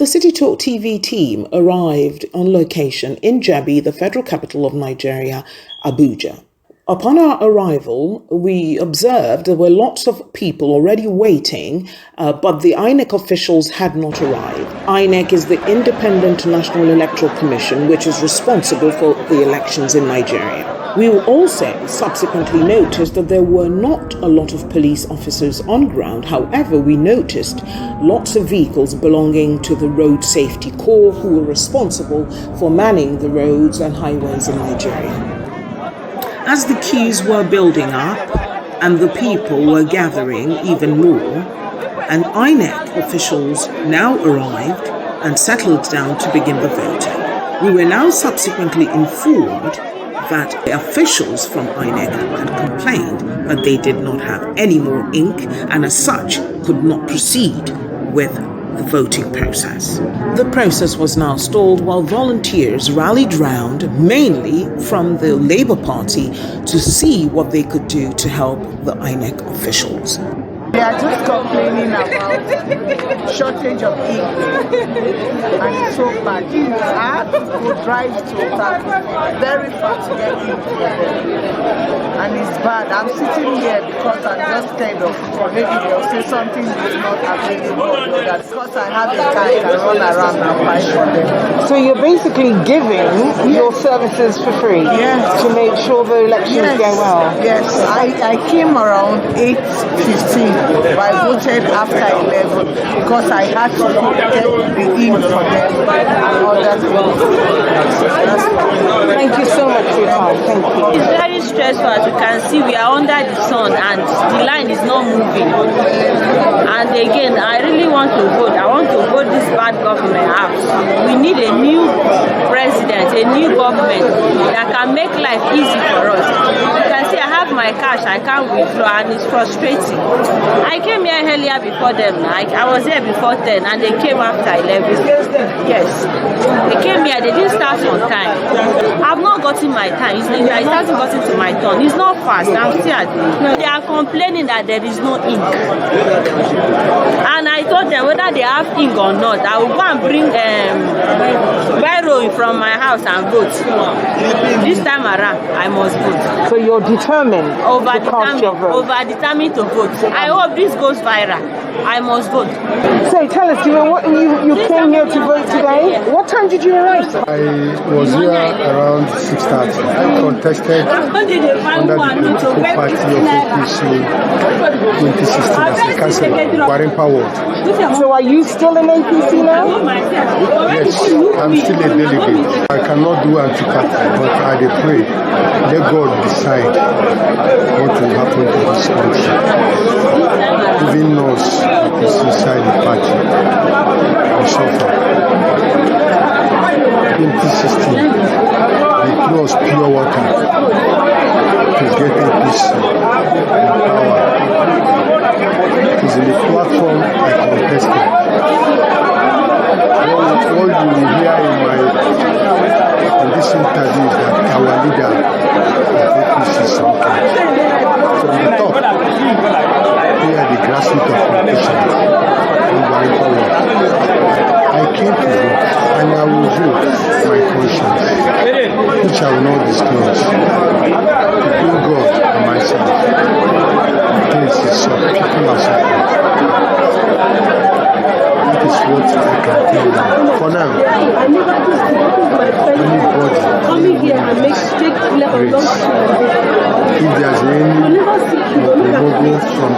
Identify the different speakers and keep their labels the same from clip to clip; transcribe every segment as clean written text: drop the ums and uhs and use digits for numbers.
Speaker 1: The Sititalk TV team arrived on location in Jabi, the federal capital of Nigeria, Abuja. Upon our arrival, we observed there were lots of people already waiting, but the INEC officials had not arrived. INEC is the Independent National Electoral Commission, which is responsible for the elections in Nigeria. We also subsequently noticed that there were not a lot of police officers on ground. However, we noticed lots of vehicles belonging to the Road Safety Corps who were responsible for manning the roads and highways in Nigeria. As the queues were building up and the people were gathering even more, and INEC officials now arrived and settled down to begin the voting. We were now subsequently informed that the officials from INEC had complained that they did not have any more ink and as such could not proceed with the voting process. The process was now stalled while volunteers rallied round, mainly from the Labour Party, to see what they could do to help the INEC officials.
Speaker 2: They are just complaining about shortage of ink, and it's so bad. I have to go drive to Woodhouse, very far to get ink here, and it's bad. I'm sitting here because I'm just scared of maybe they'll say something is not available. That's because I have a car, I can run around and buy for them.
Speaker 3: So you're basically giving your services for free to make sure the elections go well?
Speaker 2: Yes, I came around 8:15. I voted after 11 because I had to get the ink for them and other things.
Speaker 3: Thank you so much for your time. Thank you.
Speaker 4: It's very stressful. As you can see, we are under the sun and the line is not moving. And again, I really want to vote. I want to vote this bad government out. We need a new president, a new government that can make life easy for us. You can see I have my cash, I can't withdraw, and it's frustrating. I came here earlier before them. I was here before 10 and they came after 11. Yes. They came here, they didn't start on time. I've not gotten my time. It hasn't gotten to my turn. It's not fast. I'm still at it. They are complaining that there is no ink. And I told them whether they have ink or not, I will go and bring biro from my house and vote. This time around, I must vote.
Speaker 3: So you're determined to cast your vote?
Speaker 4: Over-determined to vote. I hope this goes viral. I must vote.
Speaker 3: So tell us, you came here to vote today. What time did you arrive?
Speaker 5: I was here around 6:30. I contested under the political party of APC 2016 as a councillor, Warimpa Ward.
Speaker 3: So are you still in APC now?
Speaker 5: Yes, I'm still a delegate. I cannot do anti-party, but I pray. Let God decide what will happen to this country. Even us, is inside the party, we suffer. 2016, they threw us pure water to get APC in power. It is in the platform I contested. All you will hear in this interview is that our leader of APC is okay. From the top, we are the grassroots of politicians in Warimpa Ward. I came to vote, and I will vote my conscience, which I will not disclose. Between God and myself, this is people are suffering. That is what I can tell you. For now, anybody if there's any logo from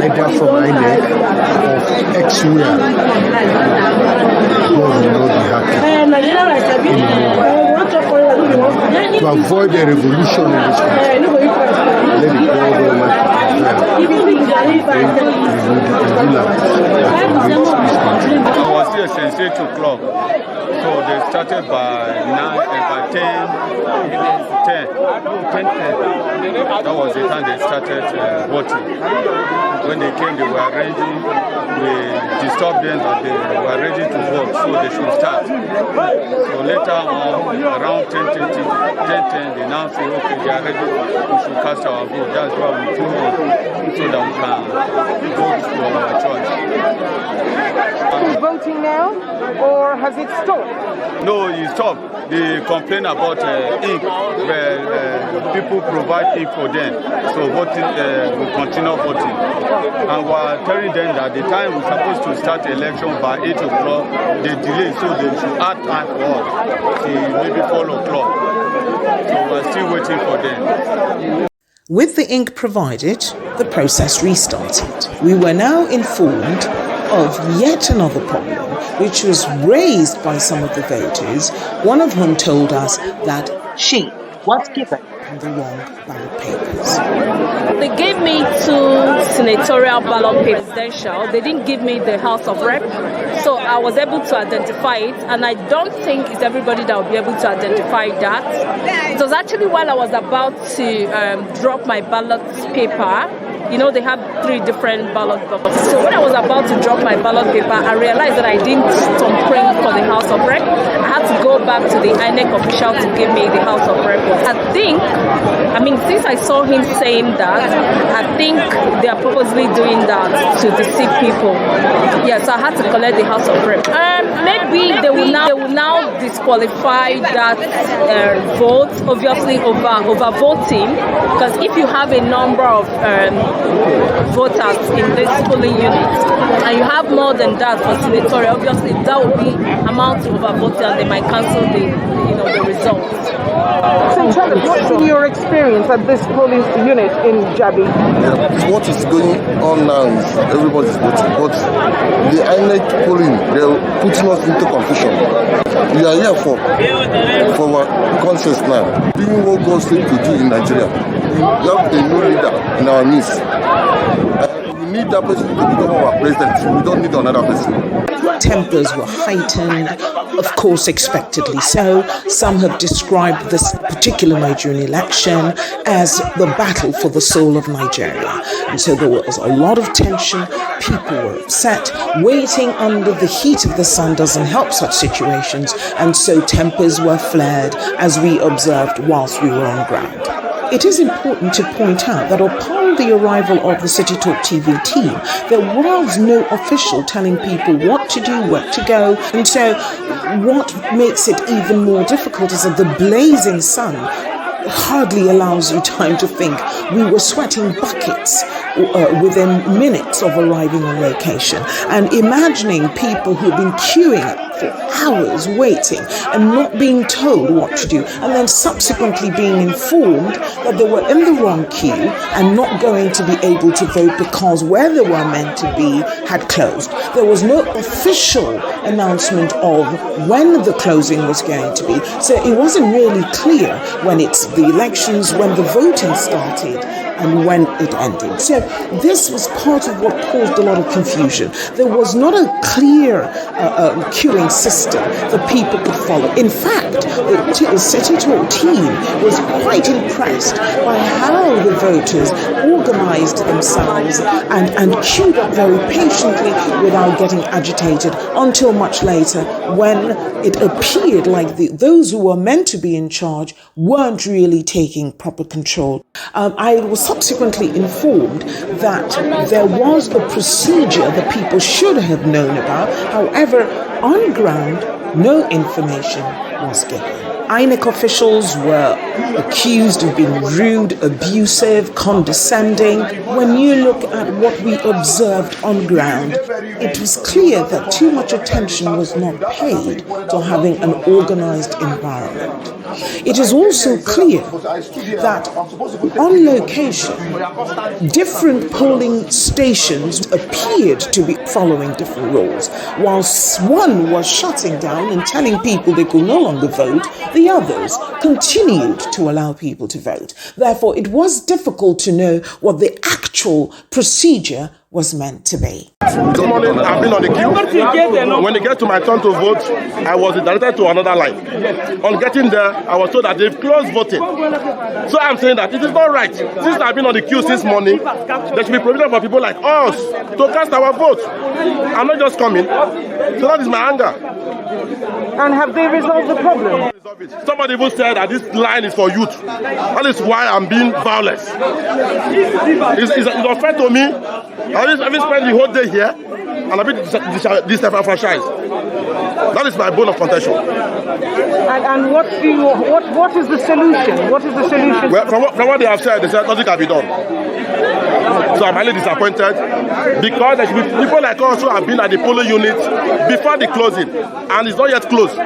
Speaker 5: either from INEC or X-Ware, God will not be happy anymore. To avoid a revolution in this country, let the God Almighty prevail.
Speaker 6: It was still a sensational club. So they started by 10. That was the time they started voting. When they came, they were arranging. We disturbed them that they were ready to vote, so they should start. So later on, around 10:10, they now say, okay, they are ready, we should cast our vote. That's why we came on, so that we can vote for our choice.
Speaker 3: Voting now, or has it stopped?
Speaker 6: No, it stopped. They complain about ink, where people provide ink for them. So voting, we continue voting. And we're telling them that the time we're supposed to start the election by 8 o'clock, they delay, so they should add time for us till maybe 4 o'clock. So we're still waiting for them.
Speaker 1: With the ink provided, the process restarted. We were now informed of yet another problem, which was raised by some of the voters, one of whom told us that she was given the wrong ballot papers.
Speaker 4: They gave me 2 senatorial ballot papers, presidential. They didn't give me the House of Rep, so I was able to identify it, and I don't think it's everybody that will be able to identify that. It was actually while I was about to drop my ballot paper. You know, they have 3 different ballot papers. So when I was about to drop my ballot paper, I realized that I didn't print for the House of Rep. I had to go back to the INEC official to give me the House of Rep. Since I saw him saying that, I think they are purposely doing that to deceive people. Yes, so I had to collect the House of Rep. Maybe they will now disqualify that vote, obviously over voting, because if you have a number of voters in this polling unit, and you have more than that for senatorial, obviously that will be amount to overvote, and they might cancel the results.
Speaker 3: So tell us, what's been your experience at this polling unit in Jabi?
Speaker 7: What is going on now is everybody's voting, but the INEC polling, they're putting us into confusion. We are here for our conscience now, doing what God said to do in Nigeria. We have a new leader in our midst. We need that person to become our president. We don't need another person.
Speaker 1: Tempers were heightened, of course expectedly so. Some have described this particular Nigerian election as the battle for the soul of Nigeria. And so there was a lot of tension, people were upset, waiting under the heat of the sun doesn't help such situations, and so tempers were flared as we observed whilst we were on ground. It is important to point out that upon the arrival of the Sititalk TV team, there was no official telling people what to do, where to go. And so what makes it even more difficult is that the blazing sun hardly allows you time to think. We were sweating buckets within minutes of arriving on location, and imagining people who've been queuing for hours waiting and not being told what to do, and then subsequently being informed that they were in the wrong queue and not going to be able to vote because where they were meant to be had closed. There was no official announcement of when the closing was going to be, so it wasn't really clear when it's the elections, when the voting started and when it ended. So this was part of what caused a lot of confusion. There was not a clear queuing system that people could follow. In fact, the Sititalk team was quite impressed by how the voters organized themselves and queued up very patiently without getting agitated until much later, when it appeared like those who were meant to be in charge weren't really taking proper control. I was subsequently informed that there was a procedure that people should have known about. However, on ground, no information was given. INEC officials were accused of being rude, abusive, condescending. When you look at what we observed on ground, it was clear that too much attention was not paid to having an organized environment. It is also clear that on location, different polling stations appeared to be following different rules. Whilst one was shutting down and telling people they could no longer vote, the others continued to allow people to vote. Therefore, it was difficult to know what the actual procedure was meant to be.
Speaker 8: This morning I've been on the queue. When it gets to my turn to vote, I was directed to another line. On getting there, I was told that they've closed voting. So I'm saying that it is not right. Since I've been on the queue since morning, there should be provision for people like us to cast our vote. I'm not just coming. So that is my anger.
Speaker 3: And have they resolved the problem?
Speaker 8: Somebody even said that this line is for youth. That is why I'm being violent. It's unfair to me. I've spent the whole day here and I've been disenfranchised. That is my bone of contention.
Speaker 3: And what is the solution? What is the solution?
Speaker 8: Well, from what they have said, they said nothing can be done. So I'm highly disappointed because there should be people like us who have been at the polling unit before the closing and it's not yet closed.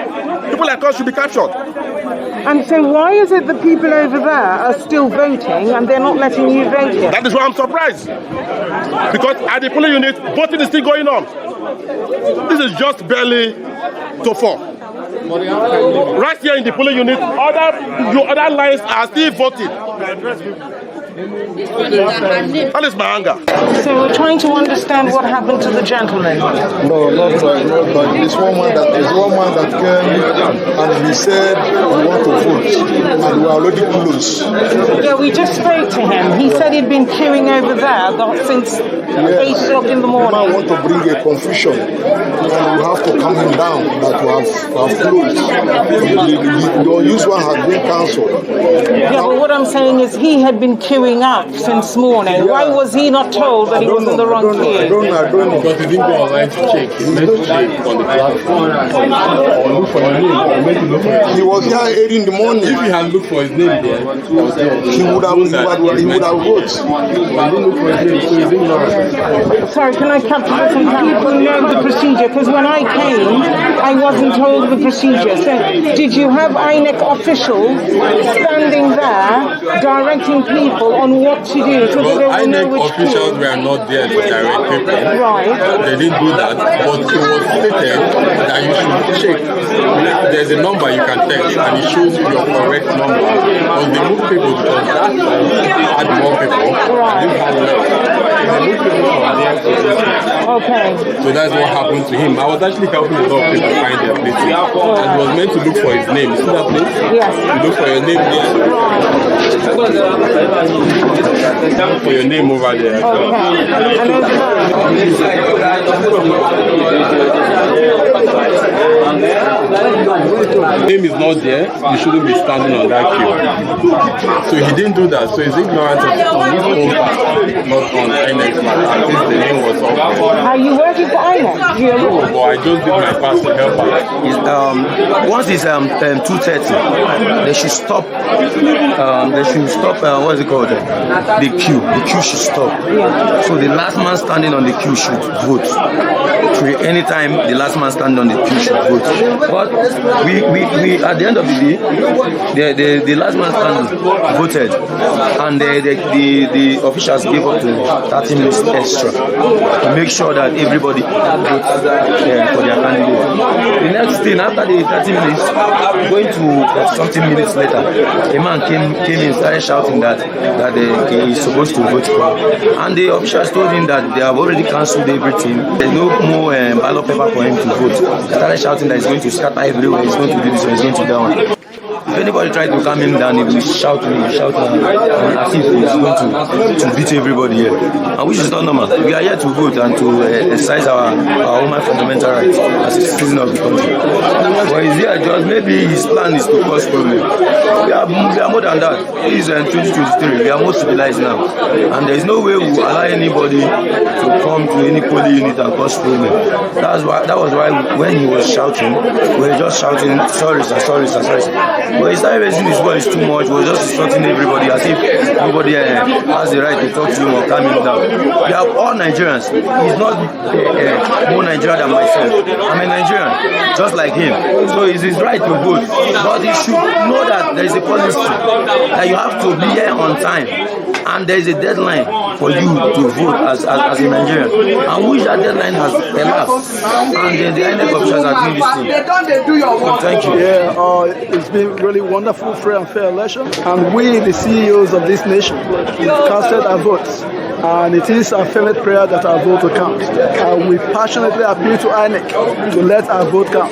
Speaker 8: People like us should be captured.
Speaker 3: And so why is it that people over there are still voting and they're not letting you vote here?
Speaker 8: That is why I'm surprised. Because at the polling unit, voting is still going on. This is just barely to 4. Right here in the polling unit, other lines are still voting. That is my anger.
Speaker 3: So we're trying to understand what happened to the gentleman.
Speaker 5: No, not right. There's one man that came and he said we want to vote and we are already close.
Speaker 3: Yeah, we just spoke to him. He said he'd been queuing over there since 8 o'clock in the morning.
Speaker 5: I want to bring a confusion and we have to calm him down that we have closed. The unused one has been cancelled.
Speaker 3: Yeah, but what I'm saying is he had been queuing up since morning. Yeah. Why was he not told that he was in the wrong queue?
Speaker 5: I don't know.
Speaker 6: Because he didn't go online to check. He meant to check on the platform or look for your name. Or meant to look for your name.
Speaker 5: He was here early in the morning.
Speaker 6: If he had looked for his name there,
Speaker 5: he would have voted.
Speaker 6: He didn't look for his name, so he's ignorant.
Speaker 3: Sorry, can I capture this and people know the procedure? Because when I came, I wasn't told the procedure. So did you have INEC officials standing there directing people on what to do? So
Speaker 6: well, INEC officials were not there to direct people.
Speaker 3: Right.
Speaker 6: They didn't do that, but it was stated that you should check. There's a number you can text and it shows you your correct number. But they move people because that time had more people.
Speaker 3: Right.
Speaker 6: This had less. They move people from there to this place.
Speaker 3: Okay.
Speaker 6: So that's what happened to him. I was actually helping a lot of people find their places. And he was meant to look for his name. You see that place?
Speaker 3: Yes.
Speaker 6: You look for your name there. Look for your name over there.
Speaker 3: Okay.
Speaker 6: Name is not there, you shouldn't be standing on that queue. So he didn't do that, so he's ignorant on his own part, not on INEC. At least the name was off.
Speaker 3: Are you working for INEC?
Speaker 6: No, but I just did my part to help out.
Speaker 9: Once it's 2:30, they should stop. What is it called? The queue. The queue should stop. So the last man standing on the queue should vote. So anytime the last man standing on the queue should vote. But we at the end of the day, the last man standing voted, and the officials gave up to 30 minutes extra to make sure that everybody votes for their candidate. The next thing, after the 30 minutes, going to something minutes later, a man came in, started shouting that he is supposed to vote for, and the officials told him that they have already cancelled everything. There's no more ballot paper for him to vote. He started shouting that he's going to scatter everywhere, he's going to do this, he's going to do that one. If anybody tried to calm him down, he will shout as if he's going to beat everybody here. And which is not normal. We are here to vote and to exercise our human fundamental rights as a citizen of the country. But he's here just maybe his plan is to cause problem. We are more than that. It is 2023. We are more civilized now. And there is no way we will allow anybody to come to any polling unit and cause problem. That was why when he was shouting, we were just shouting, sorry sir, sorry sir, sorry sir. But he started raising his voice too much. We were just instructing everybody as if everybody has the right to talk to him or calm him down. We are all Nigerians. He's not more Nigerian than myself. I'm a Nigerian, just like him. So it's his right to vote. But he should know that there is a policy that you have to be here on time. And there is a deadline for you to vote as a Nigerian. And which that deadline has elapsed. And the INEC officials are doing this thing. Thank you.
Speaker 10: Yeah, it's been really wonderful, free and fair election. And we, the CEOs of this nation, have casted our votes. And it is our fervent prayer that our vote will count. We passionately appeal to INEC to let our vote count.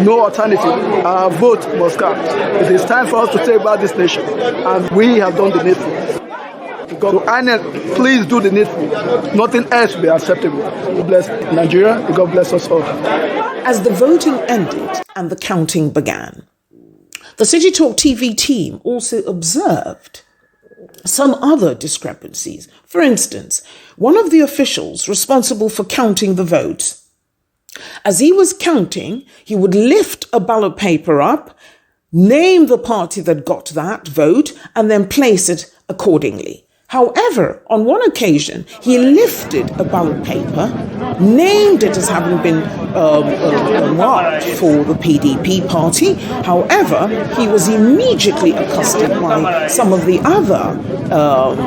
Speaker 10: No alternative. Our vote must count. It is time for us to take back this nation. And we have done the needful. So INEC, please do the needful. Nothing else will be acceptable. God bless Nigeria. God bless us all.
Speaker 1: As the voting ended and the counting began, the Sititalk TV team also observed some other discrepancies. For instance, one of the officials responsible for counting the votes, as he was counting, he would lift a ballot paper up, name the party that got that vote, and then place it accordingly. However, on one occasion, he lifted a ballot paper, named it as having been marked for the PDP party. However, he was immediately accosted by some of the other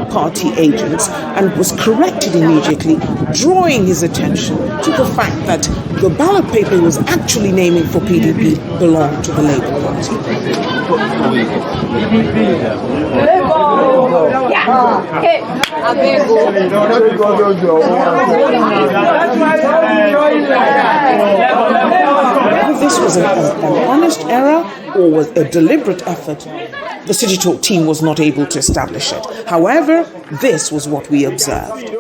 Speaker 1: party agents and was corrected immediately, drawing his attention to the fact that the ballot paper he was actually naming for PDP belonged to the Labour Party. Whether this was an honest error or was a deliberate effort, the Sititalk team was not able to establish it. However, this was what we observed.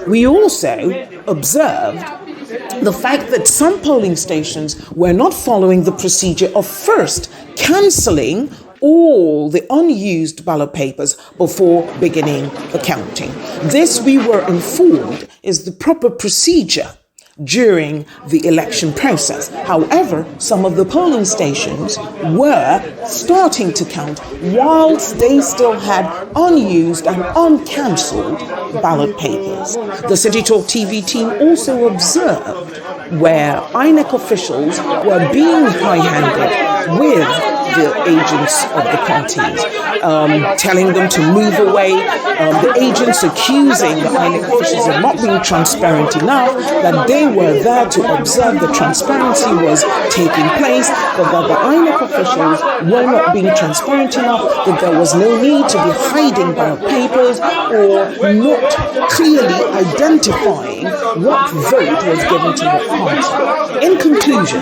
Speaker 1: We also observed the fact that some polling stations were not following the procedure of first cancelling all the unused ballot papers before beginning the counting. This, we were informed, is the proper procedure during the election process. However, some of the polling stations were starting to count whilst they still had unused and uncancelled ballot papers. The Sititalk TV team also observed where INEC officials were being high-handed with the agents of the parties, telling them to move away, the agents accusing the INEC officials of not being transparent enough, that they were there to observe the transparency was taking place, but that the INEC officials were not being transparent enough, that there was no need to be hiding ballot papers or not clearly identifying what vote was given to what party. In conclusion,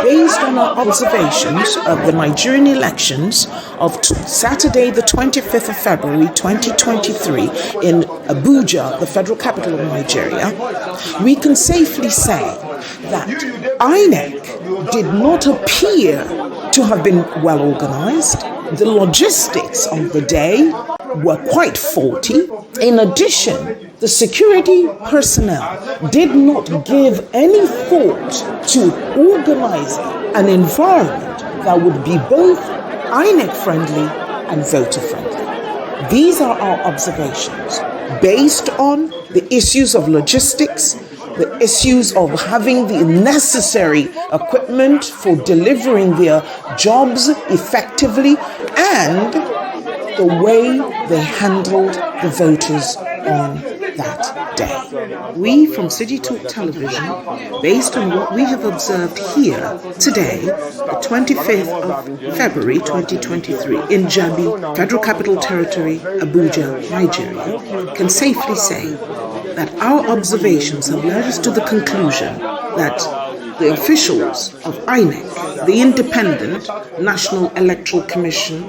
Speaker 1: based on our observations of the Nigerian elections of Saturday, the 25th of February 2023 in Abuja, the federal capital of Nigeria, we can safely say that INEC did not appear to have been well organized. The logistics of the day were quite faulty. In addition, the security personnel did not give any thought to organizing an environment that would be both INEC friendly and voter friendly. These are our observations based on the issues of logistics, the issues of having the necessary equipment for delivering their jobs effectively, and the way they handled the voters on that day. We from Sititalk Television, based on what we have observed here today, the 25th of February 2023 in Jabi, Federal Capital Territory, Abuja, Nigeria, can safely say that our observations have led us to the conclusion that the officials of INEC, the Independent National Electoral Commission,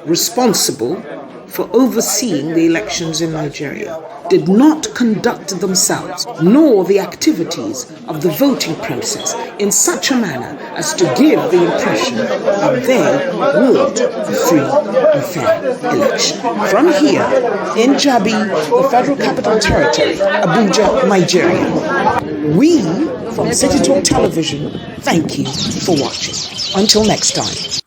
Speaker 1: responsible for overseeing the elections in Nigeria, did not conduct themselves nor the activities of the voting process in such a manner as to give the impression that they would a free and fair election. From here, in Jabi, the Federal Capital Territory, Abuja, Nigeria, we from Sititalk Television thank you for watching. Until next time.